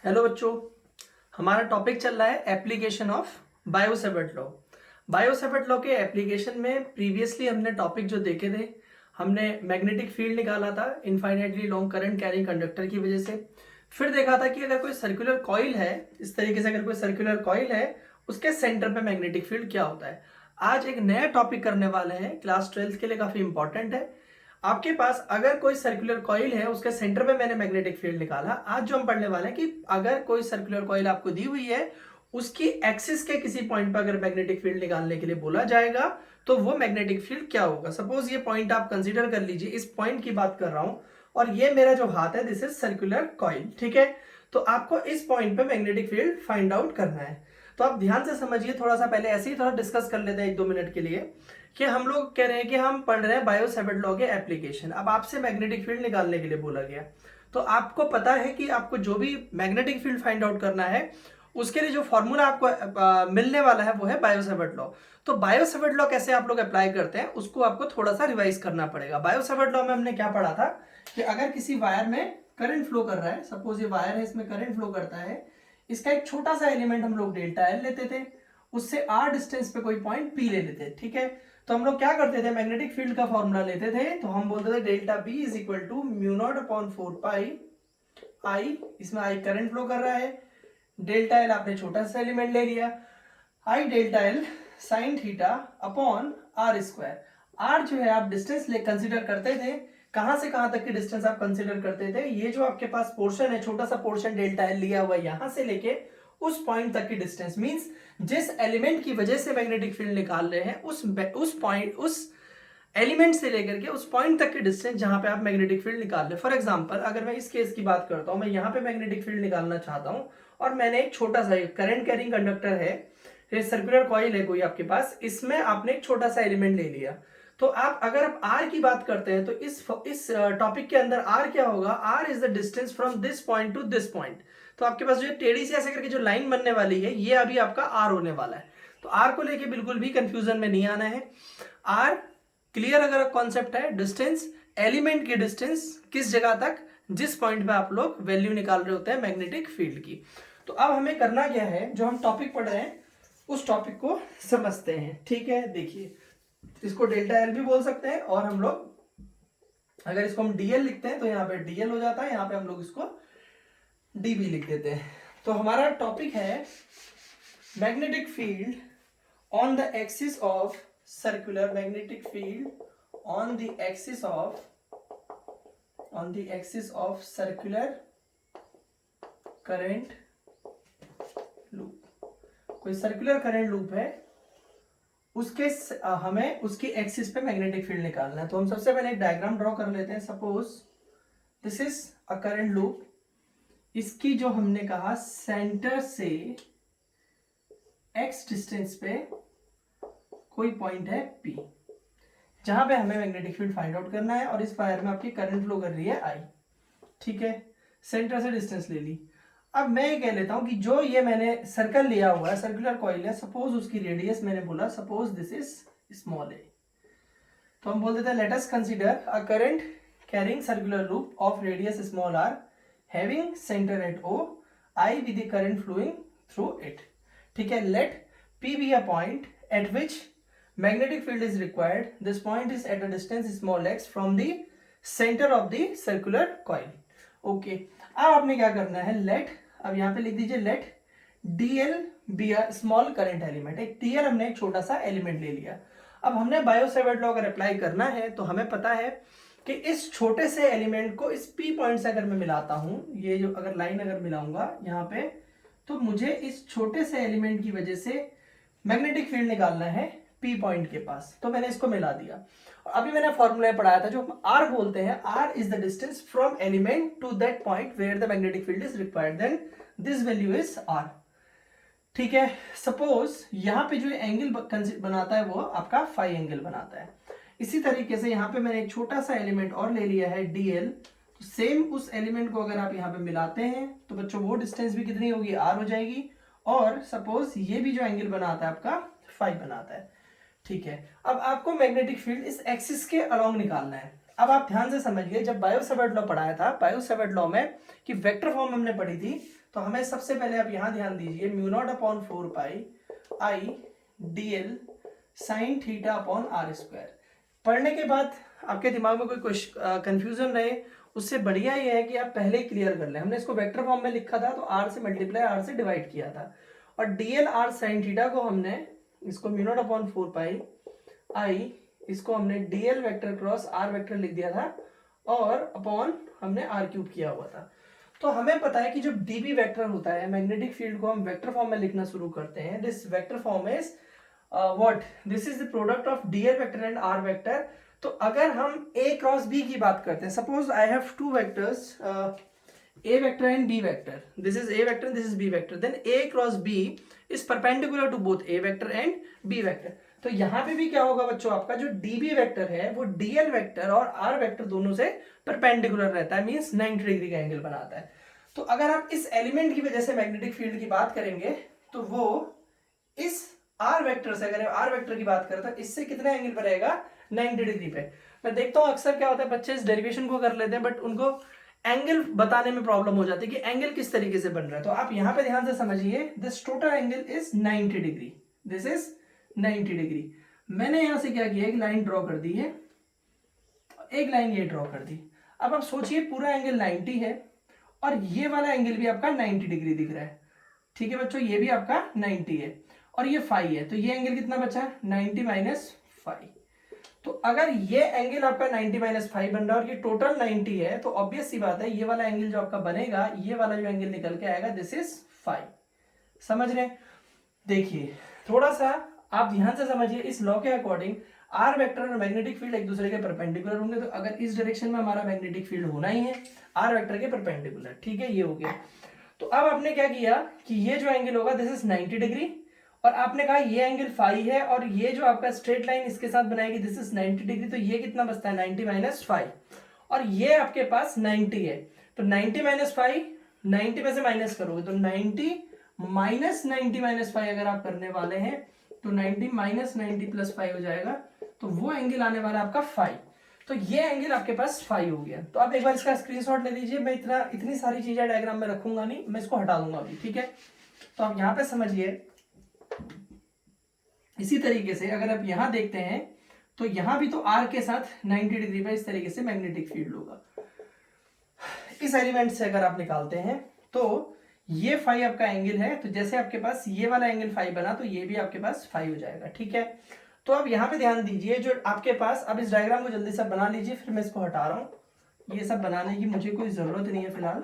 Hello बच्चों, हमारा topic चल रहा है application of Biot-Savart law. Biot-Savart law के एप्लीकेशन में प्रीवियसली हमने टॉपिक जो देखे थे, हमने मैग्नेटिक फील्ड निकाला था infinitely long current carrying conductor की वजह से। फिर देखा था कि अगर कोई सर्कुलर कॉइल है, इस तरीके से अगर कोई सर्कुलर कॉइल है, उसके सेंटर पे मैग्नेटिक फील्ड क्या होता है। आज एक नया टॉपिक करने वाले हैं, क्लास 12 के लिए काफी इंपॉर्टेंट है। आपके पास अगर कोई सर्कुलर कॉइल है, उसके सेंटर पे मैंने मैग्नेटिक फील्ड निकाला। आज जो हम पढ़ने वाले हैं कि अगर कोई सर्कुलर कॉइल आपको दी हुई है, उसकी एक्सिस के किसी पॉइंट पर अगर मैग्नेटिक फील्ड निकालने के लिए बोला जाएगा तो वो मैग्नेटिक फील्ड क्या होगा। सपोज ये पॉइंट आप कंसीडर कर लीजिए, इस पॉइंट की बात कर रहा हूं और ये मेरा जो हाथ है दिस इज सर्कुलर कॉइल, ठीक है। तो आपको इस पॉइंट पे मैग्नेटिक फील्ड फाइंड आउट करना है। तो आप ध्यान से समझिए, थोड़ा सा पहले ऐसे ही थोड़ा डिस्कस कर लेते हैं 1-2 मिनट के लिए कि हम लोग कह रहे हैं कि हम पढ़ रहे हैं बायो-सेवर्ट लॉ के एप्लीकेशन। अब आपसे मैग्नेटिक फील्ड निकालने के लिए बोला गया, तो आपको पता है कि आपको जो भी मैग्नेटिक फील्ड फाइंड आउट करना है उसके लिए जो फॉर्मूला आपको मिलने वाला है वो है बायो-सेवर्ट लॉ। तो बायो-सेवर्ट लॉ कैसे आप लोग अप्लाई करते हैं उसको आपको थोड़ा सा रिवाइज करना पड़ेगा। बायो-सेवर्ट लॉ में हमने क्या पढ़ा था कि अगर किसी वायर में करंट फ्लो कर रहा है, सपोज ये वायर है, इसमें करंट फ्लो करता है, इसका एक छोटा सा एलिमेंट हम लोग डेल्टा एल लेते थे, उससे आर डिस्टेंस पे कोई पॉइंट पी ले लेते, ठीक है। तो हम लोग क्या करते थे, मैग्नेटिक फील्ड का फॉर्मूला लेते थे, तो हम बोलते थे delta b is equal to mu naught upon 4 pi I, इसमें आई करंट फ्लो कर रहा है, डेल्टा एल आपने छोटा सा एलिमेंट ले लिया, I delta L sine theta upon are square. R जो है आप डिस्टेंस ले कंसीडर करते थे, कहां से कहां तक की डिस्टेंस आप कंसीडर करते थे, ये जो आपके पास पोर्शन है, छोटा सा पोर्शन डेल्टा एल लिया हुआ है, यहां से लेके उस पॉइंट तक की डिस्टेंस, मींस जिस एलिमेंट की वजह से मैग्नेटिक फील्ड निकाल रहे हैं उस पॉइंट, उस एलिमेंट से लेकर के उस पॉइंट तक की डिस्टेंस जहां पे आप मैग्नेटिक फील्ड निकाल रहे हैं। फॉर एग्जांपल अगर मैं इस केस की बात करता हूं, मैं यहां पे मैग्नेटिक फील्ड निकालना चाहता हूं और मैंने एक छोटा सा करंट कैरिंग कंडक्टर है, सर्कुलर कॉइल है कोई आपके पास, इसमें आपने एक छोटा सा एलिमेंट ले लिया। तो आप अगर आप आर की बात करते हैं तो इस टॉपिक के अंदर आर क्या होगा, r is the distance from this point to this point. तो आपके पास जो टेढ़ी से ऐसे करके जो लाइन बनने वाली है, ये अभी आपका आर होने वाला है। तो आर को लेके बिल्कुल भी कंफ्यूजन में नहीं आना है। आर क्लियर अगर कॉन्सेप्ट है, डिस्टेंस, एलिमेंट की डिस्टेंस किस जगह तक, जिस पॉइंट पे आप लोग वैल्यू निकाल रहे होते हैं मैग्नेटिक फील्ड की। तो अब हमें करना क्या है, जो हम टॉपिक पढ़ रहे हैं उस टॉपिक को समझते हैं, ठीक है। देखिए, इसको डेल्टा एल भी बोल सकते हैं और हम लोग अगर इसको हम डीएल लिखते हैं तो यहाँ पे डीएल हो जाता है, यहाँ पे हम लोग इसको डीबी लिख देते हैं। तो हमारा टॉपिक है magnetic field on the axis of circular, magnetic field on the axis of circular current loop. कोई सर्कुलर करंट लूप है, उसके हमें उसकी एक्सिस पे मैग्नेटिक फील्ड निकालना है। तो हम सबसे पहले एक डायग्राम ड्रॉ कर लेते हैं। Suppose this is a current loop, इसकी जो हमने कहा सेंटर से एक्स डिस्टेंस पे कोई पॉइंट है पी, जहां पे हमें मैग्नेटिक फील्ड फाइंड आउट करना है और इस वायर में आपकी करंट फ्लो कर रही है आई, ठीक है। सेंटर से डिस्टेंस ले ली। अब मैं ये कह लेता हूं कि जो ये मैंने सर्कल लिया हुआ है, सर्कुलर कॉइल है, सपोज उसकी रेडियस मैंने बोला suppose this is small a. तो हम बोल देते हैं let us consider a current carrying circular loop of radius small r having centre at o, I with the current flowing through it, ठीक है। Let P be a point at which magnetic field is required. This point is at a distance small x from the center of the circular coil. Okay. अब आपने क्या करना है, let, अब यहाँ पे लिख दीजिए let dl be a small current element। एक dl हमने एक छोटा सा एलिमेंट ले लिया। अब हमने बायो-सेवर्ट लॉ अगर अप्लाई करना है तो हमें पता है कि इस छोटे से एलिमेंट को इस P पॉइंट से अगर मैं मिलाता हूं, ये जो अगर लाइन अगर मिलाऊंगा यहाँ पे, तो मुझे इस छोटे से एलिमेंट की वजह से मैग्नेटिक फील्ड निकालना है पी पॉइंट के पास। तो मैंने इसको मिला दिया और अभी मैंने फॉर्मूला पढ़ाया था जो हम आर बोलते हैं, r is the distance from element to that point where the magnetic field is required, then this value is r, ठीक है। सपोज यहाँ पे जो एंगल बनाता है वो आपका फाई एंगल बनाता है। इसी तरीके से यहाँ पे मैंने एक छोटा सा एलिमेंट और ले लिया है डीएल, तो सेम उस एलिमेंट को अगर आप यहाँ पे मिलाते हैं तो बच्चों वो डिस्टेंस भी कितनी होगी, आर हो जाएगी। और सपोज ये भी जो एंगल बनाता है आपका फाई बनाता है, ठीक है। अब आपको मैग्नेटिक फील्ड इस एक्सिस के अलोंग निकालना है। अब आप ध्यान से समझिए, जब बायो-सेवर्ट लॉ पढ़ाया था, बायो-सेवर्ट लॉ में कि वेक्टर फॉर्म हमने पढ़ी थी, तो हमें सबसे पहले आप यहाँ ध्यान दीजिए, mu naught upon 4 pi I dl sine theta upon are square. पढ़ने के बाद आपके दिमाग में कोई कंफ्यूजन रहे, उससे बढ़िया ये है कि आप पहले ही क्लियर कर लें। हमने इसको वेक्टर फॉर्म में लिखा था, तो आर से मल्टीप्लाई आर से डिवाइड किया था, और डीएल आर साइन थीटा को हमने इसको mu naught upon 4 pi I, इसको हमने dl vector cross r vector लिख दिया था, और अपॉन हमने आर क्यूब किया हुआ था। तो हमें पता है कि जो डीबी वेक्टर होता है, मैग्नेटिक फील्ड को हम वेक्टर फॉर्म में लिखना शुरू करते हैं। This vector form is what, this is the product of dl vector and r vector. तो अगर हम ए क्रॉस बी की बात करते हैं, suppose I have two vectors a vector and b vector, this is a vector, this is b vector, then a cross b is perpendicular to both a vector and b vector। तो यहाँ पे भी क्या होगा बच्चों, आपका जो db vector है वो dl वेक्टर और r वेक्टर दोनों से परपेंडिकुलर रहता है, मींस 90 डिग्री का एंगल बनाता है। तो अगर आप इस एलिमेंट की वजह से मैग्नेटिक फील्ड की बात करेंगे, तो वो इस r वेक्टर से, अगर r वेक्टर की बात करें तो इससे कितना एंगल पर रहेगा, 90 डिग्री पे। मैं देखता हूँ अक्सर क्या होता है, बच्चे इस डेरिवेशन को कर लेते हैं, बट उनको एंगल बताने में प्रॉब्लम हो जाती है कि एंगल किस तरीके से बन रहा है। तो आप यहां पे ध्यान से समझिए, this total angle is 90 degree, this is 90 degree. मैंने यहां से क्या किया, एक लाइन ड्रॉ कर दी है, एक लाइन ये ड्रॉ कर दी। अब आप सोचिए पूरा एंगल 90 है, और ये वाला एंगल भी आपका 90 डिग्री दिख रहा है। ठीक है बच्चों, ये भी आपका 90 है, और ये 5 है, तो ये एंगल कितना बचा, 90 माइनस 5। तो अगर ये एंगल आपका 90 माइनस 5 बन रहा है और ये टोटल 90 है, तो ऑब्वियस सी बात है ये वाला एंगल जो आपका बनेगा, ये वाला जो एंगल निकल के आएगा, दिस इज 5। समझ रहे हैं? देखिए थोड़ा सा आप ध्यान से समझिए, इस लॉ के अकॉर्डिंग आर वेक्टर और मैग्नेटिक फील्ड एक दूसरे के परपेंडिकुलर होंगे। तो अगर इस डायरेक्शन में हमारा मैग्नेटिक फील्ड होना ही है आर वेक्टर के परपेंडिकुलर, ठीक है, ये हो गया। तो अब आपने क्या किया कि ये जो एंगल होगा दिस इज 90 डिग्री, और आपने कहा ये एंगल फाई है, और ये जो आपका स्ट्रेट लाइन इसके साथ बनाएगी दिस इज 90 डिग्री, तो ये कितना बचता है, 90 माइनस 5, और ये आपके पास 90 है। तो 90 माइनस 5, 90 में से माइनस करोगे तो 90 माइनस 90 माइनस 5 अगर आप करने वाले हैं तो 90 माइनस 90 प्लस 5 हो जाएगा, तो वो एंगल आने वाला है आपका 5। तो ये एंगल आपके पास 5 हो गया। तो आप एक बार इसका स्क्रीनशॉट ले लीजिए, मैं इतनी सारी चीजें डायग्राम में रखूंगा नहीं, मैं इसको हटा दूंगा अभी, ठीक है। तो आप यहाँ पे समझिए, इसी तरीके से अगर आप यहां देखते हैं तो यहां भी तो आर के साथ 90 डिग्री पर इस तरीके से मैग्नेटिक फील्ड होगा। इस एलिमेंट से अगर आप निकालते हैं तो ये 5 आपका एंगल है, तो जैसे आपके पास ये वाला एंगल 5 बना, तो ये भी आपके पास 5 हो जाएगा, ठीक है। तो अब यहाँ पे ध्यान दीजिए, जो आपके पास, अब इस डायग्राम को जल्दी से बना लीजिए, फिर मैं इसको हटा रहा हूँ। ये सब बनाने की मुझे कोई जरूरत नहीं है फिलहाल,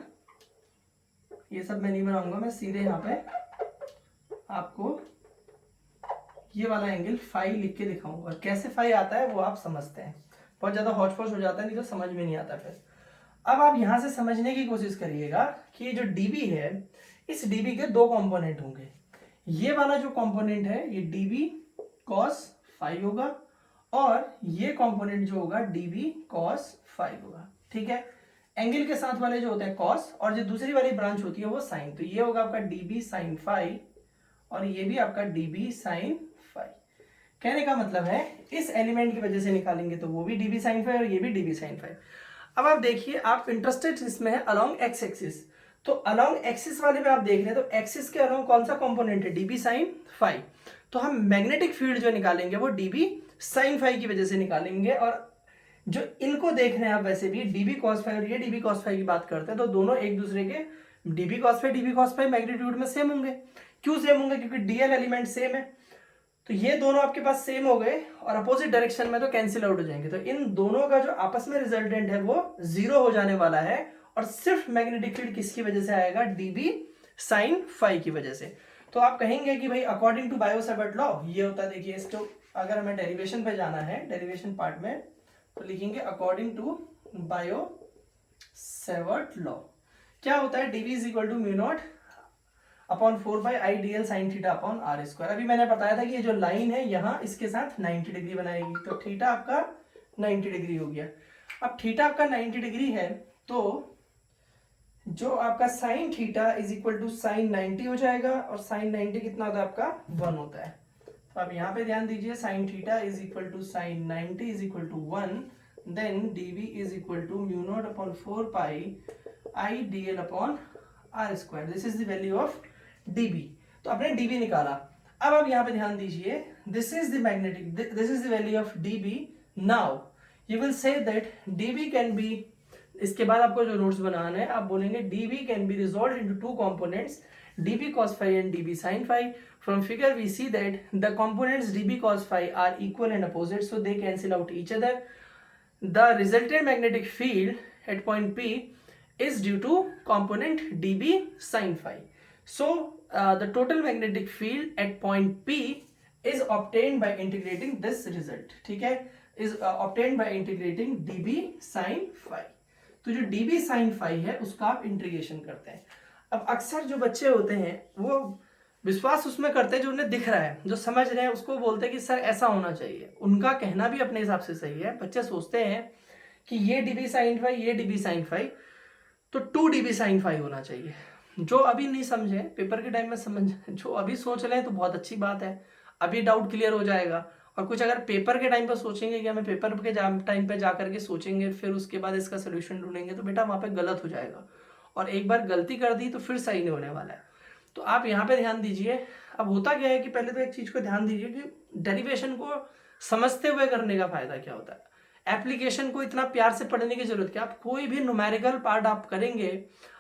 ये सब मैं नहीं बनाऊंगा, मैं सीधे यहाँ पे आपको ये वाला एंगल 5 लिख के दिखाऊंगा, और कैसे 5 आता है वो आप समझते हैं। बहुत ज्यादा हौच पौच हो जाता है, नहीं तो समझ में नहीं आता फिर। अब आप यहां से समझने की कोशिश करिएगा कि ये जो डीबी है, इस डीबी के दो कंपोनेंट होंगे। ये वाला जो कंपोनेंट है ये डीबी कॉस 5 होगा, और ये कंपोनेंट जो होगा डीबी कॉस 5 होगा, ठीक है। एंगल के साथ वाले जो होते हैं कॉस, और जो दूसरी वाली ब्रांच होती है वो साइन। तो ये होगा आपका डीबी साइन 5, और ये भी आपका डीबी साइन 5। कहने का मतलब है इस एलिमेंट की वजह से निकालेंगे तो वो भी डीबी साइन 5 और ये भी डीबी साइन 5। अब आप देखिए, आप इंटरेस्टेड इसमें है अलोंग एक्स एक्सिस, तो अलोंग एक्सिस वाले में आप देख रहे हैं, तो एक्सिस के अलोंग कौन सा कंपोनेंट है, डीबी साइन 5। तो हम मैग्नेटिक फील्ड जो निकालेंगे वो डीबी साइन 5 की वजह से निकालेंगे। और जो इनको देख रहे हैं आप, वैसे भी डीबी कॉस 5 और ये डीबी कॉस 5 की बात करते हैं, तो दोनों एक दूसरे के डीबी कॉस 5 मैग्नीट्यूड में सेम होंगे। क्यों सेम होंगे, क्योंकि डीएल एलिमेंट सेम है। तो ये दोनों आपके पास सेम हो गए, और अपोजिट डायरेक्शन में तो कैंसिल आउट हो जाएंगे। तो इन दोनों का जो आपस में रिजल्टेंट है वो 0 हो जाने वाला है, और सिर्फ मैग्नेटिक फील्ड किसकी वजह से आएगा, डीबी साइन 5 की वजह से। तो आप कहेंगे कि भाई अकॉर्डिंग टू बायो-सेवर्ट लॉ ये होता है। देखिए इसको अगर हमें डेरिवेशन पे जाना है, डेरिवेशन पार्ट में, तो लिखेंगे अकॉर्डिंग टू बायो-सेवर्ट लॉ क्या होता है, dv is equal to mu naught upon 4 pi I d l sine theta upon are square. अभी मैंने बताया था कि ये जो लाइन है यहाँ इसके साथ 90 डिग्री बनाएगी, तो थीटा आपका 90 डिग्री हो गया। अब थीटा आपका 90 डिग्री है, तो जो आपका sine theta is equal to sine 90 हो जाएगा, और साइन 90 कितना होता है आपका 1 होता है। तो आप यहाँ पे ध्यान दीजिए, sine theta is equal to sine 90 is equal to 1, then dv is equal to mu naught upon 4 pi I dl upon r square. This is the value of db. तो आपने db निकाला. अब आप यहाँ पे ध्यान दीजिए, this is the magnetic, this is the value of db. Now you will say that db can be, इसके बाद आपको जो नोट्स बनाना है आप बोलेंगे db can be resolve into two components, db cos phi and db sin phi. From figure we see that the components db cos phi are equal and opposite, so they cancel out each other. The resultant magnetic field at point P is due to component db sin phi. So the total magnetic field at point P is obtained by integrating this result. ठीक है, is obtained by integrating db sin phi. तो जो db sin phi है उसका आप integration करते हैं. अब अक्सर जो बच्चे होते हैं वो विश्वास उसमें करते हैं जो उन्हें दिख रहा है, जो समझ रहे हैं उसको बोलते हैं कि सर ऐसा होना चाहिए. उनका कहना भी अपने हिसाब से सही है. बच्चे सोचते हैं कि ये db sin phi, ये db sin phi, तो 2 db sin phi होना चाहिए. जो अभी नहीं समझे पेपर के टाइम में समझ, जो अभी सोच रहे हैं तो बहुत अच्छी बात है, अभी डाउट क्लियर हो जाएगा. और कुछ अगर पेपर के टाइम पर सोचेंगे कि हमें पेपर के टाइम पे जा करके सोचेंगे फिर उसके बाद इसका सोल्यूशन ढूंढेंगे, तो बेटा वहाँ पे गलत हो जाएगा. और एक बार गलती कर दी तो फिर सही नहीं होने वाला है. तो आप यहाँ पे ध्यान दीजिए. अब होता क्या है कि पहले तो एक चीज को ध्यान दीजिए कि डेरिवेशन को समझते हुए करने का फायदा क्या होता है. एप्लीकेशन को इतना प्यार से पढ़ने की जरूरत क्या. आप कोई भी न्यूमेरिकल पार्ट आप करेंगे,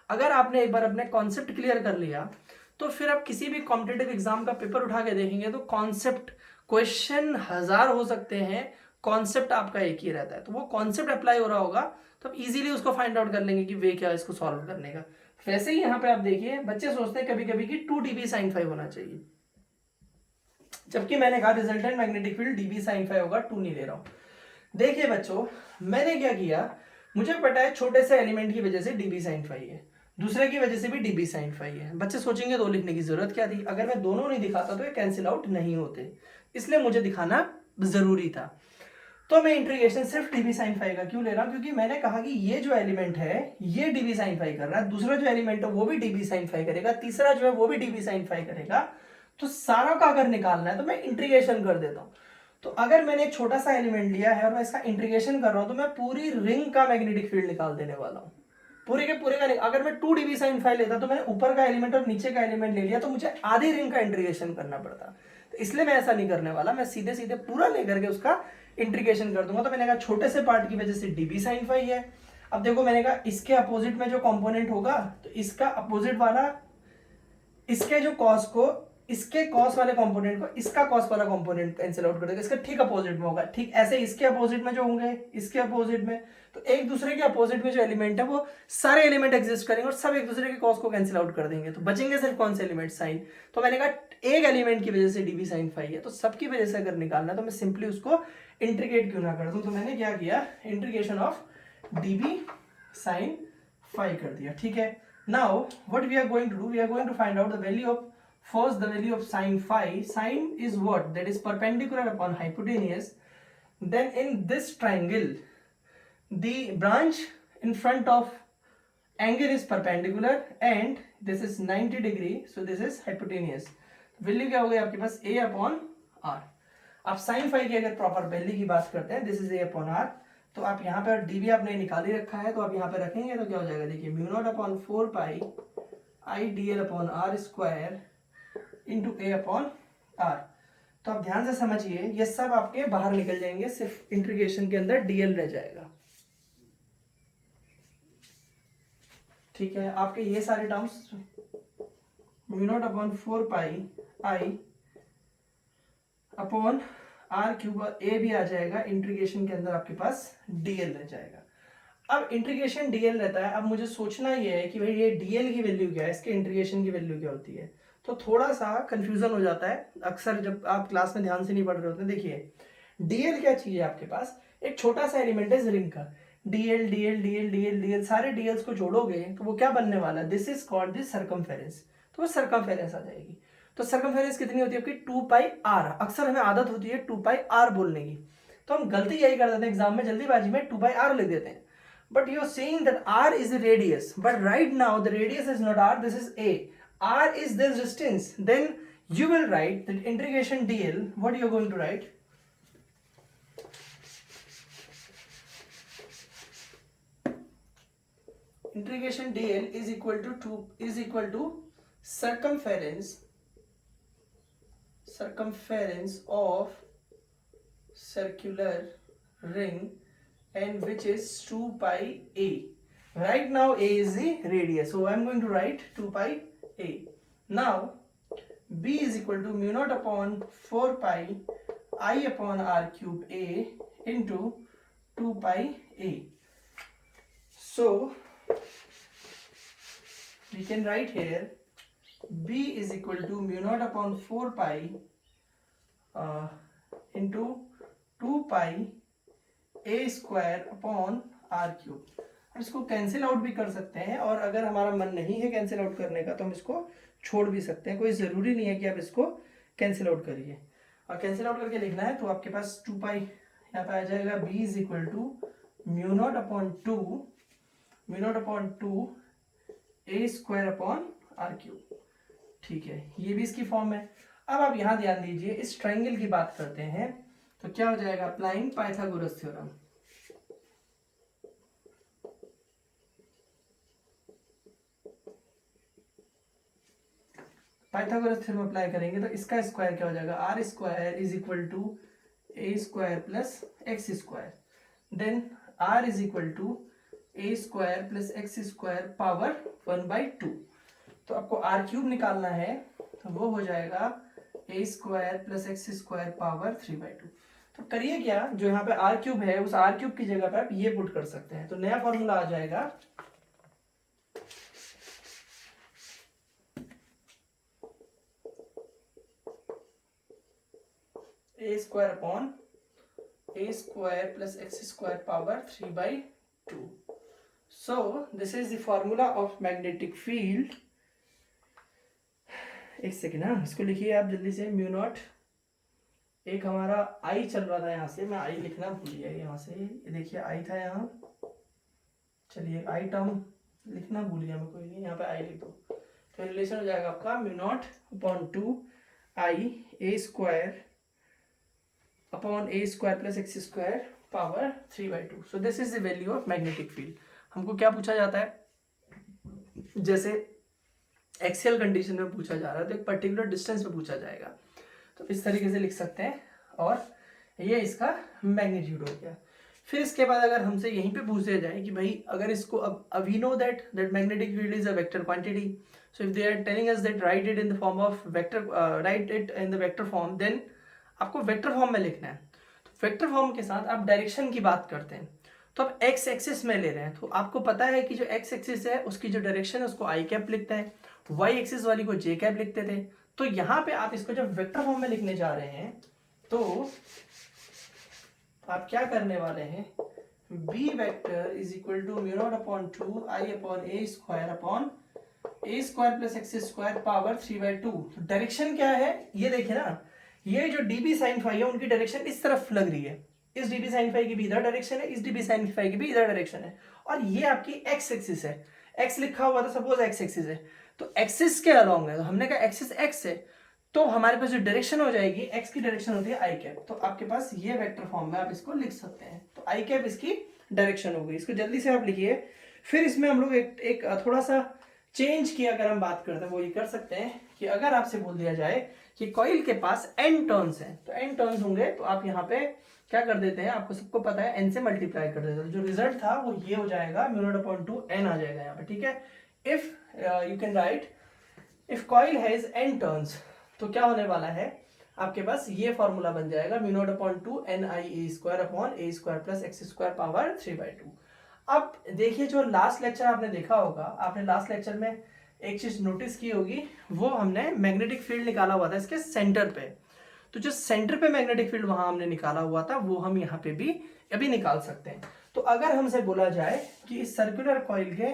अगर आपने एक बार अपने कॉन्सेप्ट क्लियर कर लिया तो फिर आप किसी भी कॉम्पिटेटिव एग्जाम का पेपर उठा के देखेंगे तो कॉन्सेप्ट, क्वेश्चन 1000 हो सकते हैं, कॉन्सेप्ट आपका एक ही रहता है. तो वो कॉन्सेप्ट अप्लाई हो रहा होगा तो आप इजीली उसको फाइंड आउट कर लेंगे कि वे क्या है इसको सॉल्व करने का. वैसे ही यहाँ पे आप देखिए बच्चे सोचते हैं कभी कभी कि 2 db sin phi होना चाहिए, जबकि मैंने कहा resultant magnetic field db sin phi होगा, 2 नहीं ले रहा हूं. देखिए बच्चों, मैंने क्या किया, मुझे पता है छोटे से एलिमेंट की वजह से db sin phi है, दूसरे की वजह से भी db sin phi है. बच्चे सोचेंगे दो लिखने की जरूरत क्या थी, अगर मैं दोनों नहीं दिखाता तो ये कैंसिल आउट नहीं होते, इसलिए मुझे दिखाना जरूरी था. तो मैं इंटीग्रेशन सिर्फ db sin phi का क्यों ले रहा हूं, क्योंकि मैंने कहा कि ये जो एलिमेंट है ये db sin phi कर रहा है, दूसरा जो एलिमेंट है वो भी db sin phi करेगा, तीसरा जो है वो भी db sin phi करेगा. तो सारा का अगर निकालना है तो मैं इंटीग्रेशन कर देता हूं. तो अगर मैंने एक छोटा सा एलिमेंट लिया है और मैं इसका इंटीग्रेशन कर रहा हूं तो मैं पूरी रिंग का मैग्नेटिक फील्ड निकाल देने वाला हूं, पूरे के पूरे का. अगर मैं 2 db sin phi लेता तो मैंने ऊपर का एलिमेंट और नीचे का एलिमेंट ले लिया तो मुझे आधी रिंग का इंटीग्रेशन करना पड़ता. तो इसलिए मैं ऐसा नहीं करने वाला, मैं सीधे सीधे पूरा लेकर के उसका इंटीग्रेशन कर दूंगा. तो मैंने कहा छोटे से पार्ट की वजह से db sin phi है. अब देखो मैंने कहा इसके अपोजिट में जो कंपोनेंट होगा तो इसका अपोजिट वाला, इसके जो कॉस को, इसके कॉस वाले कंपोनेंट को इसका कॉस वाला कंपोनेंट कैंसिल आउट कर देगा, इसका ठीक अपोजिट में होगा. ठीक ऐसे इसके अपोजिट में जो होंगे इसके अपोजिट में, तो एक दूसरे के अपोजिट में जो एलिमेंट है वो सारे एलिमेंट एग्जिस्ट करेंगे और सब एक दूसरे के कॉस को कैंसिल आउट कर देंगे. तो बचेंगे सिर्फ कौन से एलिमेंट, साइन. तो मैंने कहा एक एलिमेंट की वजह से db sin phi है, तो सबकी वजह से अगर निकालना तो मैं सिंपली उसको इंटीग्रेट क्यों ना कर दूं. तो मैंने क्या किया, integration of db sin phi कर दिया. ठीक है. Now what we are going to do, we are going to find out the value of, first the value of sin phi. Sin is what, that is perpendicular upon hypotenuse. Then in this triangle the branch in front of angle is perpendicular and this is 90 degree, so this is hypotenuse. Value क्या हो गई आपके पास, a upon r. आप sin phi की अगर proper value की बात करते हैं, this is a upon r, तो आप यहाँ पर db आपने निकाल ही रखा है तो आप यहाँ पे रखेंगे तो क्या हो जाएगा, देखिए mu naught upon 4 pi I dl upon r square into a upon r. तो आप ध्यान से समझिए ये सब आपके बाहर निकल जाएंगे, सिर्फ इंटीग्रेशन के अंदर dl रह जाएगा. ठीक है. आपके ये सारे terms mu naught upon 4 pi I upon are cube, A भी आ जाएगा इंटीग्रेशन के अंदर, आपके पास dl रह जाएगा. अब इंटीग्रेशन dl रहता है. अब मुझे सोचना ये है कि भाई ये dl की वैल्यू क्या है, इसके इंटीग्रेशन की वैल्यू क्या होती है. तो थोड़ा सा कंफ्यूजन हो जाता है अक्सर जब आप क्लास में ध्यान से नहीं पढ़ रहे होते. देखिए dl क्या चीज है आपके पास, एक छोटा सा एलिमेंट है रिंग का, dl dl dl dl dl, सारे dls को जोड़ोगे तो वो क्या बनने वाला है, this is called this circumference. तो वो सर्कमफेरेंस आ जाएगी. तो सर्कमफेरेंस कितनी होती है आपकी, 2 पाई r. अक्सर हमें आदत होती है 2 पाई r बोलने की, तो हम गलती यही कर देते हैं एग्जाम में, जल्दीबाजी में 2 पाई r लिख देते हैं. But you are saying that r is the radius, but right now the radius is not r, this is a. R is this distance. Then you will write that integration dl. What you are going to write? Integration dl is equal to circumference of circular ring and which is 2 pi a. Right now a is the radius, so I am going to write 2 pi a. Now b is equal to mu naught upon 4 pi I upon r cube a into 2 pi a. So we can write here b is equal to mu naught upon 4 pi into 2 pi a square upon r cube. हम इसको cancel out भी कर सकते हैं, और अगर हमारा मन नहीं है कैंसिल आउट करने का तो हम इसको छोड़ भी सकते हैं, कोई ज़रूरी नहीं है कि आप इसको कैंसिल आउट करिए। और कैंसिल आउट करके लिखना है तो आपके पास 2 पाई यहाँ पे आ जाएगा, b is equal to mu naught upon two a square upon are cube. ठीक है, ये भी इसकी फॉर्म है। अब आप यहाँ ध्यान दीजिए, इस ट्राइंगल की बात करते हैं तो क्या हो जाएगा, applying Pythagoras theorem. Pythagoras theorem apply करेंगे तो इसका स्क्वायर क्या हो जाएगा, r square is equal to a square plus x square, then r is equal to a square plus x square power 1/2। तो आपको आर क्यूब निकालना है तो वो हो जाएगा A square plus x square power 3/2। तो करिए क्या, जो यहाँ पे आर क्यूब है उस आर क्यूब की जगह पे आप ये पुट कर सकते हैं, तो नया फॉर्मूला आ जाएगा A square upon A square plus x square power 3/2। So this is the formula of magnetic field. एक सेकेंड, हाँ इसको लिखिए आप जल्दी से। म्यू नॉट, एक हमारा आई चल रहा था यहाँ से, मैं आई लिखना भूल गया यहाँ से, ये देखिए आई था यहाँ, चलिए आई टर्म लिखना भूल गया मैं, कोई नहीं यहाँ पे आई लिख दो। तो रिलेशन हो जाएगा आपका mu naught upon 2 I a square upon A square plus x square power 3/2। So this is the value of magnetic field. हमको क्या पूछा जाता है, जैसे एक्सियल कंडीशन में पूछा जा रहा है तो एक पर्टिकुलर डिस्टेंस पे पूछा जाएगा, तो इस तरीके से लिख सकते हैं, और ये इसका मैग्नीट्यूड हो गया। फिर इसके बाद अगर हमसे यहीं पे पूछ दिया जाए कि भाई अगर इसको अब we know that magnetic field is a vector quantity, so if they are telling us that write it in the form of vector, write it in the vector form, then आपको वेक्टर फॉर्म में लिखना है। तो vector form के साथ आप direction की बात करते हैं, तो आप एक्स एक्सिस में ले रहे हैं, तो आपको पता है कि जो एक्स एक्सिस है उसकी जो डायरेक्शन है उसको आई कैप लिखते हैं, वाई एक्सिस वाली को जे कैप लिखते थे। तो यहाँ पे आप इसको जब वेक्टर फॉर्म में लिखने जा रहे हैं तो आप क्या करने वाले हैं, b vector is equal to mu naught upon 2 I upon A square plus x square power 3/2। तो डायरेक्शन क्या है ये देखिए ना, ये जो डीबी साइन फाई है उनकी डायरेक्शन इस तरफ लग रही है, इस डीबी साइन फाई की भी इधर डायरेक्शन है, इस डीबी साइन फाई की भी इधर डायरेक्शन है, और ये आपकी एक्स एक्सिस है, एक्स लिखा हुआ था सपोज एक्स एक्सिस है, तो एक्सिस के अलॉन्ग है, तो हमने कहा एक्सिस एक्स है, तो हमारे पास जो डायरेक्शन हो जाएगी, एक्स की डायरेक्शन होती है आई कैप, तो आपके पास ये वेक्टर फॉर्म में आप इसको लिख सकते हैं। तो आई कैप इसकी डायरेक्शन हो गई, इसको जल्दी से आप लिखिए। फिर इसमें हम लोग एक थोड़ा सा चेंज की अगर हम बात करते हैं वो ये कर सकते हैं कि अगर आपसे बोल दिया जाए कि कॉइल के पास n टर्न्स हैं, तो n टर्न्स होंगे तो आप यहाँ पे क्या कर देते हैं, आपको सबको पता है n से मल्टीप्लाई कर देते हैं, जो रिजल्ट था वो ये हो जाएगा म्यू नॉट अपॉन 2 n आ जाएगा यहाँ पे। ठीक है, if you can write if coil has n turns, तो क्या होने वाला है आपके पास ये फॉर्मूला बन जाएगा mu naught upon 2 NI A square upon A square plus x square power 3/2। अब देखिए जो लास्ट लेक्चर आपने देखा होगा, आपने लास्ट लेक्चर में एक चीज नोटिस की होगी, वो हमने मैग्नेटिक फील्ड निकाला हुआ था इसके सेंटर पे, तो जो सेंटर पे मैग्नेटिक फील्ड वहां हमने निकाला हुआ था वो हम यहाँ पे भी अभी निकाल सकते हैं। तो अगर हमसे बोला जाए कि इस सर्कुलर कॉइल के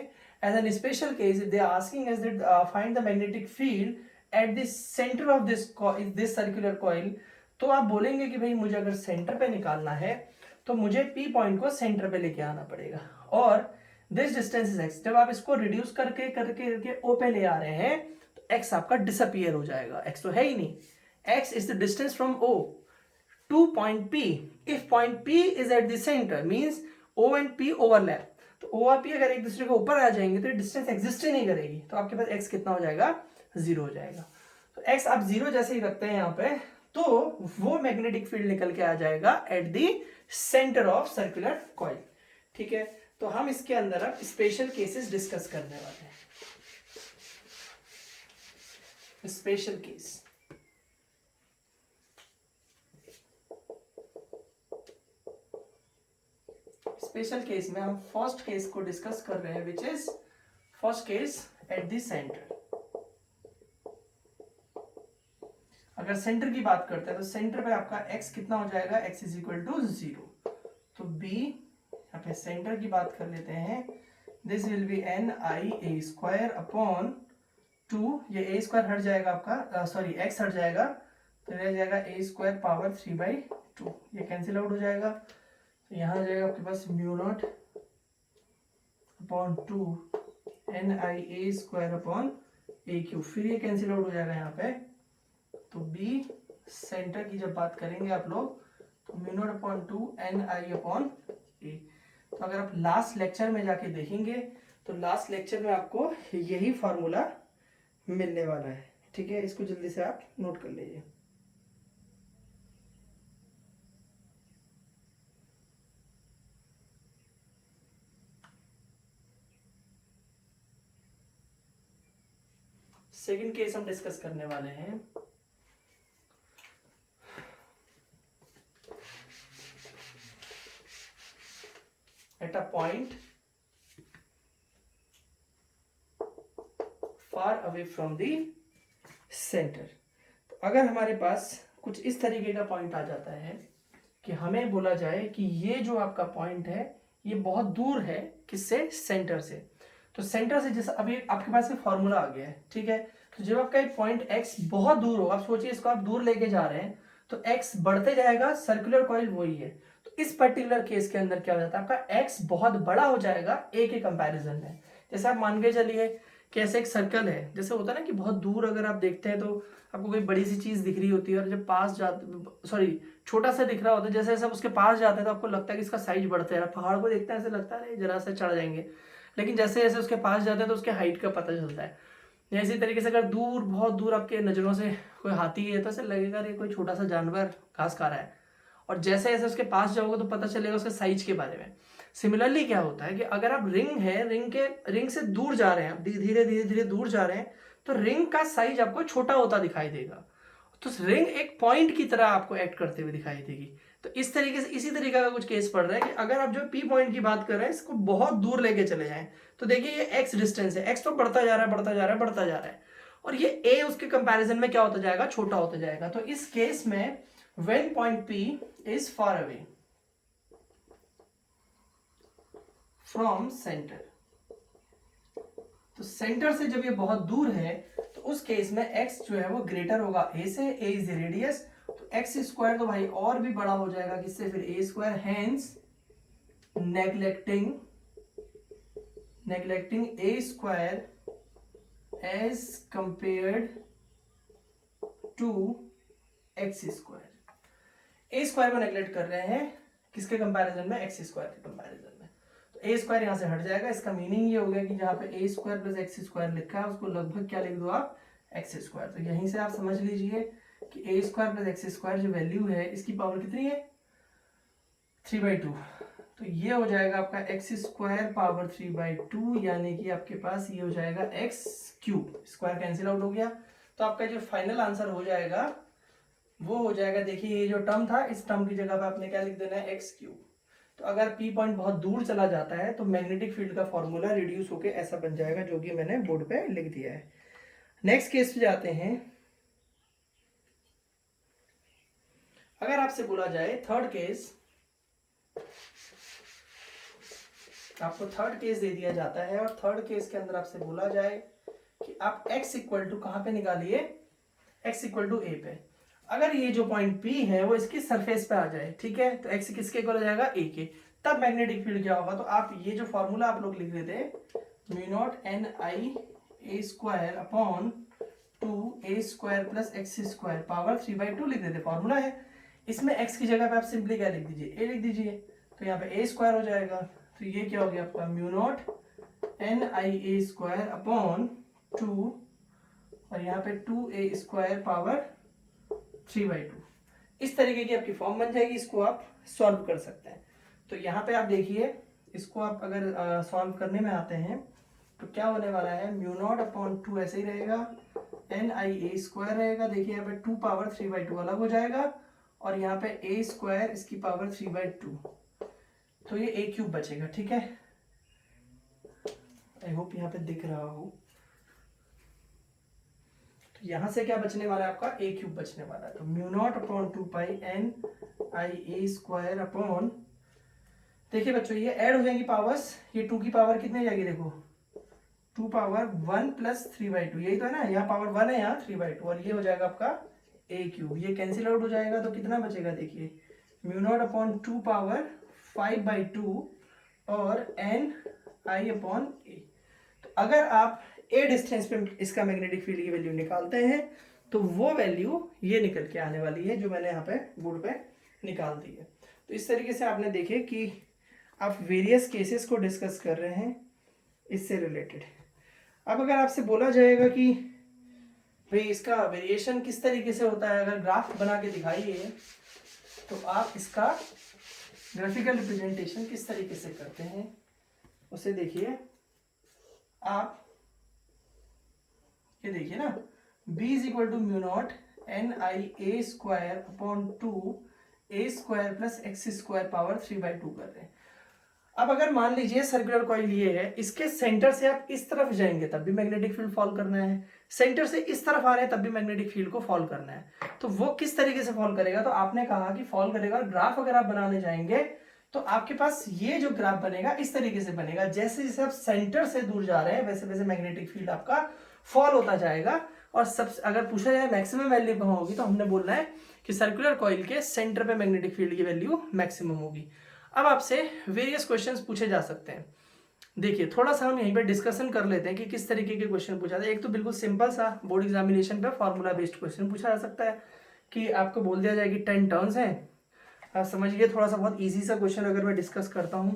as an special case they are asking as that find the magnetic field at the centre of this circular coil, तो आप बोलेंगे कि भाई मुझे अगर सेंटर पे निकालना है तो मुझे पी पॉइंट को सेंटर पे लेके आना पड़ेगा, और दिस डिस्टेंस इज एक्स। जब आप इसको रिड्यूस करके करके ओ पे ले आ रहे हैं तो एक्स आपका डिसअपियर हो जाएगा, एक्स तो है ही नहीं, x is the distance from o to point p. If point p is at the centre means o and p overlap, तो तो ओ और पी अगर एक दूसरे के ऊपर आ जाएंगे तो डिस्टेंस एग्जिस्ट ही नहीं करेगी, तो आपके पास एक्स कितना हो जाएगा, 0 हो जाएगा। तो एक्स आप 0 जैसे ही रखते हैं यहाँ पे, तो वो मैग्नेटिक फील्ड निकल के आ जाएगा eight the centre of circular coil. ठीक है, तो हम इसके अंदर अब स्पेशल केसेस डिस्कस करने वाले हैं। स्पेशल केस, स्पेशल केस में हम फर्स्ट केस को डिस्कस कर रहे हैं, which is first case at the centre. अगर सेंटर की बात करते हैं तो सेंटर पे आपका x कितना हो जाएगा, x इज इक्वल टू 0। तो b यहाँ पे सेंटर की बात कर लेते हैं, this will be n I a square upon 2, ये a स्क्वायर हट जाएगा आपका, सॉरी x हट जाएगा, तो रह जाएगा a स्क्वायर पावर 3/2, ये कैंसिल आउट हो जाएगा। तो यहाँ आ जाएगा आपके पास mu naught upon 2 N I a square upon A Q, फिर ये कैंसिल आउट हो जाएगा यहाँ पे। तो b सेंटर की जब बात करेंगे आप लोग, तो म्यू नॉट अपॉन 2 एन आई अपॉन ए। तो अगर आप लास्ट लेक्चर में जाके देखेंगे तो लास्ट लेक्चर में आपको यही फॉर्मूला मिलने वाला है। ठीक है, इसको जल्दी से आप नोट कर लीजिए। सेकंड केस हम डिस्कस करने वाले हैं। At a point far away from the centre. तो अगर हमारे पास कुछ इस तरीके का पॉइंट आ जाता है कि हमें बोला जाए कि ये जो आपका पॉइंट है ये बहुत दूर है, किससे, सेंटर से। तो सेंटर से जैसे अभी आपके पास ये फॉर्मूला आ गया है। ठीक है, तो जब आपका एक पॉइंट x बहुत दूर हो, आप सोचिए इसको आप दूर लेके जा रहे हैं, तो x बढ़ते जाएगा, सर्कुलर कॉइल वही है। तो इस पर्टिकुलर केस के अंदर क्या हो जाता है, आपका x बहुत बड़ा हो जाएगा a के कंपैरिजन में। जैसे आप मान के चलिए कि ऐसे एक सर्कल है, जैसे होता है ना कि बहुत दूर अगर आप देखते हैं तो आपको कोई बड़ी सी चीज दिख रही होती है, और जब पास जाते, सॉरी छोटा सा दिख रहा होता है, जैसे जैसे उसके पास जाते हैं तो आपको लगता है कि इसका साइज बढ़ता है। पहाड़ को देखते हैं ऐसे लगता है जरा सा चढ़ जाएंगे, लेकिन जैसे जैसे उसके पास जाते हैं तो उसके हाइट का पता चलता है। या इसी तरीके से अगर दूर, बहुत दूर आपके नज़रों से कोई हाथी है तो ऐसे लगेगा ये कोई छोटा सा जानवर घास खा रहा है, और जैसे जैसे उसके पास जाओगे तो पता चलेगा उसके साइज के बारे में। सिमिलरली क्या होता है कि अगर आप रिंग है, रिंग से दूर जा रहे हैं, धीरे धीरे धीरे दूर जा रहे हैं, तो रिंग का साइज आपको छोटा होता दिखाई देगा। तो रिंग एक पॉइंट की तरह आपको एक्ट करते हुए दिखाई देगी। तो इस तरीके से इसी तरीके का कुछ केस पड़ रहा है कि अगर आप जो पी पॉइंट की बात कर रहे हैं इसको बहुत दूर लेके चले जाएं, तो देखिए ये एक्स डिस्टेंस है, एक्स तो बढ़ता जा रहा है, बढ़ता जा रहा है, बढ़ता जा रहा है, और ये ए उसके कंपैरिजन में क्या होता जाएगा, छोटा होता जाएगा। तो इस केस में when point p is far away from centre, तो सेंटर से जब ये बहुत दूर है तो उस केस में x जो है वो ग्रेटर होगा a से, a इज द रेडियस, तो x स्क्वायर तो भाई और भी बड़ा हो जाएगा किससे, फिर a square, hence neglecting a square as compared to x square. a square को नेग्लेक्ट कर रहे हैं किसके कंपैरिजन में, x स्क्वायर के कंपैरिजन में। तो a स्क्वायर यहां से हट जाएगा। इसका मीनिंग ये हो गया कि जहां पे a square plus x square लिखा है उसको लगभग क्या लिख दो आप, एक्स स्क्वायर। तो यहीं से आप समझ लीजिए कि a square plus x square जो वैल्यू है इसकी पावर कितनी है, 3/2। तो ये हो जाएगा आपका एक्स स्क्वायर पावर 3/2, यानी कि आपके पास ये हो जाएगा x cube, square cancel out हो गया। तो आपका जो फाइनल आंसर हो जाएगा वो हो जाएगा, देखिए ये जो टर्म था इस टर्म की जगह पे आपने क्या लिख देना है, एक्स क्यूब। तो अगर पी पॉइंट बहुत दूर चला जाता है तो मैग्नेटिक फील्ड का फॉर्मूला रिड्यूस होके ऐसा बन जाएगा, जो कि मैंने बोर्ड पे लिख दिया है। नेक्स्ट केस पे जाते हैं। अगर आपसे बोला जाए थर्ड केस, आपको थर्ड केस दे दिया जाता है और थर्ड केस के अंदर आपसे बोला जाए कि आप x इक्वल टू कहां पे निकालिए, x इक्वल टू a पे। अगर ये जो पॉइंट P है वो इसकी सरफेस पे आ जाए, ठीक है, तो x किसके इक्वल हो जाएगा, a के, तब मैग्नेटिक फील्ड क्या होगा। तो आप ये जो फॉर्मूला आप लोग लिख रहे थे, mu not an I a square upon 2a square plus x square power 3/2 लिख देते, फॉर्मूला है। इसमें x की जगह पे आप सिंपली क्या लिख दीजिए, a लिख दीजिए, तो यहाँ पे a स्क्वायर हो जाएगा। तो ये क्या हो गया आपका म्यू नॉट NIA² अपॉन 2 और यहाँ पे 2A² पावर 3/2। इस तरीके की आपकी फॉर्म बन जाएगी, इसको आप सॉल्व कर सकते हैं। तो यहाँ पे आप देखिए, इसको आप अगर सॉल्व करने में आते हैं तो क्या होने वाला है, म्यू नॉट अपॉन 2 ऐसे ही रहेगा, NIA² रहेगा, देखिए यहाँ पे 2 पावर 3/2 अलग हो जाएगा और यहाँ पे A² इसकी पावर 3/2, तो ये A³ बचेगा। ठीक है, आई होप यहाँ पे दिख रहा हो। तो यहाँ से क्या बचने वाला है आपका, A³ बचने वाला है। तो म्यू नॉट अपॉन 2 पाई NIA² अपॉन, देखिए बच्चों ये ऐड हो जाएंगी पावर्स, ये 2 की पावर कितने जाएगी, देखो 2 पावर 1 प्लस 3/2, यही तो है ना, यहाँ पावर 1 है, यहाँ 3/2, और ये हो जाएगा आपका A³। ये कैंसिल आउट हो जाएगा तो कितना बचेगा, देखिए म्यू नॉट अपॉन 2 पावर 5/2 और NI अपॉन A। तो अगर आप A डिस्टेंस पे इसका मैग्नेटिक फील्ड की वैल्यू निकालते हैं तो वो वैल्यू ये निकल के आने वाली है, जो मैंने यहाँ पे बोर्ड पे निकाल दी है। तो इस तरीके से आपने देखे कि आप वेरियस केसेस को डिस्कस कर रहे हैं इससे रिलेटेड। अब अगर आपसे बोला जाएगा कि भाई इसका वेरिएशन किस तरीके से होता है, अगर ग्राफ बना के दिखाइए, तो आप इसका ग्राफिकल रिप्रेजेंटेशन किस तरीके से करते हैं उसे देखिए। आप ये देखिए ना, B is equal to mu naught NIA² upon 2A² plus X² power 3/2 कर रहे हैं। अब अगर मान लीजिए सर्कुलर कॉइल ये है, इसके सेंटर से आप इस तरफ जाएंगे तब भी मैग्नेटिक फील्ड फॉलो करना है, सेंटर से इस तरफ आ रहे हैं तब भी मैग्नेटिक फील्ड को फॉलो करना है। तो वो किस तरीके से फॉलो करेगा, तो आपने कहा कि फॉलो करेगा, ग्राफ अगर आप बनाने जाएंगे तो आपके पास ये जो ग्राफ बनेगा इस तरीके से बनेगा, जैसे जैसे आप सेंटर से दूर जा रहे हैं वैसे वैसे मैग्नेटिक फील्ड आपका फॉल होता जाएगा। और सब अगर पूछा जाए मैक्सिमम वैल्यू कहाँ होगी, तो हमने बोलना है कि सर्कुलर कॉइल के सेंटर पे मैग्नेटिक फील्ड की वैल्यू मैक्सिमम होगी। अब आपसे वेरियस क्वेश्चंस पूछे जा सकते हैं। देखिए थोड़ा सा हम यहीं पे डिस्कशन कर लेते हैं कि किस तरीके के क्वेश्चन पूछा जाए। एक तो बिल्कुल सिंपल सा बोर्ड एग्जामिनेशन पे फॉर्मूला बेस्ड क्वेश्चन पूछा जा सकता है कि आपको बोल दिया जाए कि 10 टर्न्स हैं, आप समझिए थोड़ा सा बहुत ईजी सा क्वेश्चन अगर मैं डिस्कस करता हूँ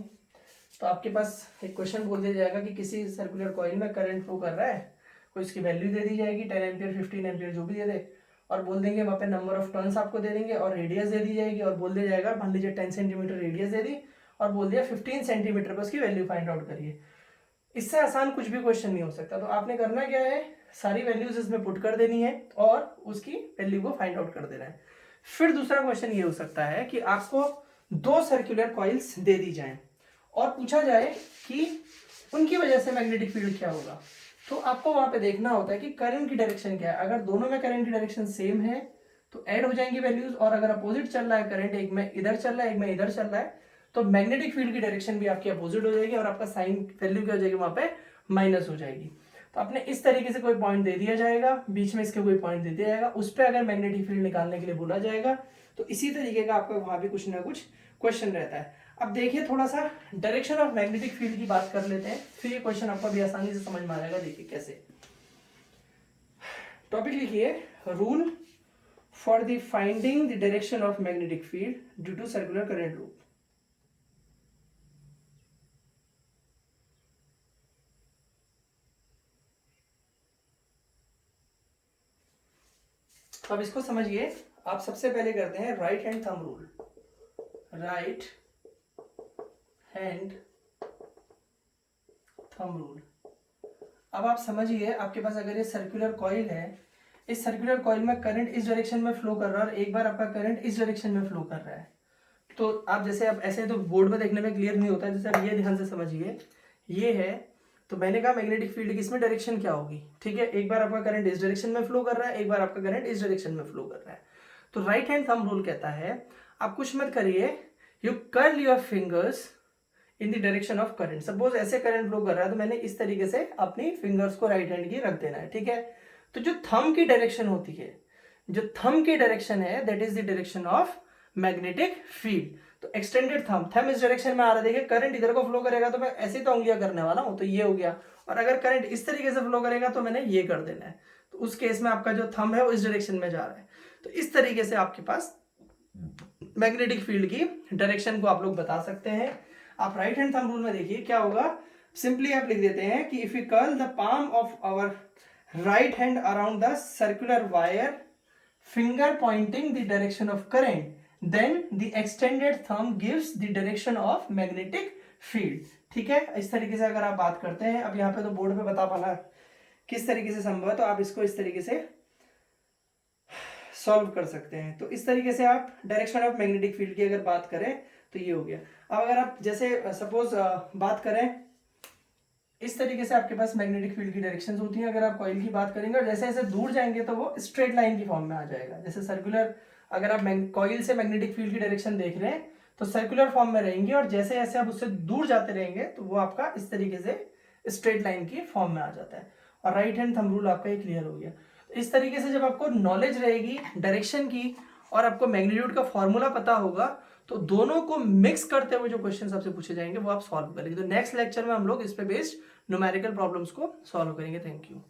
तो आपके पास एक क्वेश्चन बोल दिया जाएगा कि किसी सर्कुलर कॉइल में करंट फ्लो कर रहा है, कोई इसकी वैल्यू दे दी जाएगी 10 एम्पियर 15 एम्पियर जो भी दे दे, और बोल देंगे वहाँ पे नंबर ऑफ टर्न्स आपको दे देंगे और रेडियस दे दी जाएगी, और बोल दिया जाएगा मान लीजिए 10 सेंटीमीटर रेडियस दे दी और बोल दिया 15 सेंटीमीटर पर उसकी वैल्यू फाइंड आउट करिए। इससे आसान कुछ भी क्वेश्चन नहीं हो सकता। तो आपने करना क्या है, सारी वैल्यूज इसमें पुट कर देनी है और उसकी वैल्यू को फाइंड आउट कर देना है। फिर दूसरा क्वेश्चन ये हो सकता है कि आपको 2 सर्कुलर कॉइल्स दे दी जाएं और पूछा जाए कि उनकी वजह से मैग्नेटिक फील्ड क्या होगा। तो आपको वहां पे देखना होता है कि करंट की डायरेक्शन क्या है। अगर दोनों में करंट की डायरेक्शन सेम है तो ऐड हो जाएंगी वैल्यूज, और अगर अपोजिट चल रहा है करंट, एक में इधर चल रहा है एक में इधर चल रहा है, तो मैग्नेटिक फील्ड की डायरेक्शन भी आपकी अपोजिट हो जाएगी और आपका साइन वैल्यू क्या हो जाएगी, वहां पे माइनस हो जाएगी। तो आपने इस तरीके से कोई पॉइंट दे दिया जाएगा, बीच में इसके कोई पॉइंट दे दिया जाएगा, उस पर अगर मैग्नेटिक फील्ड निकालने के लिए बोला जाएगा तो इसी तरीके का आपका वहां भी कुछ ना कुछ क्वेश्चन रहता है। अब देखिए थोड़ा सा डायरेक्शन ऑफ मैग्नेटिक फील्ड की बात कर लेते हैं, फिर ये क्वेश्चन आपको भी आसानी से समझ में आ जाएगा। देखिए कैसे, टॉपिक लिखिए, rule for the finding the direction of magnetic field due to circular current loop. अब इसको समझिए, आप सबसे पहले करते हैं right hand thumb rule. Right hand thumb rule. अब आप समझिए, आपके पास अगर ये सर्कुलर कॉइल है, इस सर्कुलर कॉइल में करंट इस डायरेक्शन में फ्लो कर रहा है और एक बार आपका करंट इस डायरेक्शन में फ्लो कर रहा है। तो आप जैसे आप ऐसे तो बोर्ड में देखने में क्लियर नहीं होता है, जैसे आप ये ध्यान से समझिए, ये है तो मैंने कहा मैग्नेटिक फील्ड की इसमें डायरेक्शन क्या होगी। ठीक है, एक बार आपका करंट इस डायरेक्शन में फ्लो कर रहा है, एक बार आपका करंट इस डायरेक्शन में फ्लो कर रहा है। तो राइट हैंड थंब रूल कहता है आप कुछ मत करिए, you curl your fingers in the direction of current. Suppose ऐसे करंट फ्लो कर रहा है तो मैंने इस तरीके से अपनी फिंगर्स को राइट हैंड की रख देना है। ठीक है, तो जो थंब की डायरेक्शन होती है, जो थंब की डायरेक्शन है that is the direction of magnetic field. तो एक्सटेंडेड थंब, थंब इस डायरेक्शन में आ रहा है, देखिए करंट इधर को फ्लो करेगा तो मैं ऐसे तो उंगलियां करने वाला हूं, तो ये हो गया, और अगर करंट इस तरीके से फ्लो करेगा तो मैंने ये कर देना है। तो उस केस में आपका जो थंब है वो इस डायरेक्शन में जा रहा है। तो इस तरीके से आपके पास मैग्नेटिक फील्ड की डायरेक्शन को आप लोग बता सकते हैं। आप राइट हैंड थंब रूल में देखिए क्या होगा, सिंपली आप लिख देते हैं कि if you curl the palm of our right hand around the circular wire, finger pointing the direction of current, then the extended thumb gives the direction of magnetic field। ठीक है, इस तरीके से अगर आप बात करते हैं, अब यहाँ पे तो बोर्ड पे बता पाना किस तरीके से संभव है, तो आप इसको इस तरीके से सॉल्व कर सकते हैं। तो इस तरीके से आप डायरेक्शन ऑफ मैग्नेटिक फील्ड की अगर बात करें तो ये हो गया। अब अगर आप जैसे सपोज बात करें, इस तरीके से आपके पास मैग्नेटिक फील्ड की डायरेक्शंस होती हैं। अगर आप कॉइल की बात करेंगे और जैसे जैसे दूर जाएंगे तो वो स्ट्रेट लाइन की फॉर्म में आ जाएगा। जैसे सर्कुलर, अगर आप कॉइल से मैग्नेटिक फील्ड की डायरेक्शन देख रहे हैं तो सर्कुलर फॉर्म में रहेंगी, और जैसे जैसे आप उससे दूर जाते रहेंगे तो वो आपका इस तरीके से स्ट्रेट लाइन की फॉर्म में आ जाता है। और राइट हैंड थंब रूल आपका ये क्लियर हो गया। तो इस तरीके से जब आपको नॉलेज रहेगी डायरेक्शन की और आपको मैग्नीट्यूड का फॉर्मूला पता होगा, तो दोनों को मिक्स करते हुए जो क्वेश्चन आपसे पूछे जाएंगे वो आप सॉल्व करेंगे। तो नेक्स्ट लेक्चर में हम लोग इस पे बेस्ड न्यूमेरिकल प्रॉब्लम्स को सॉल्व करेंगे। Thank you.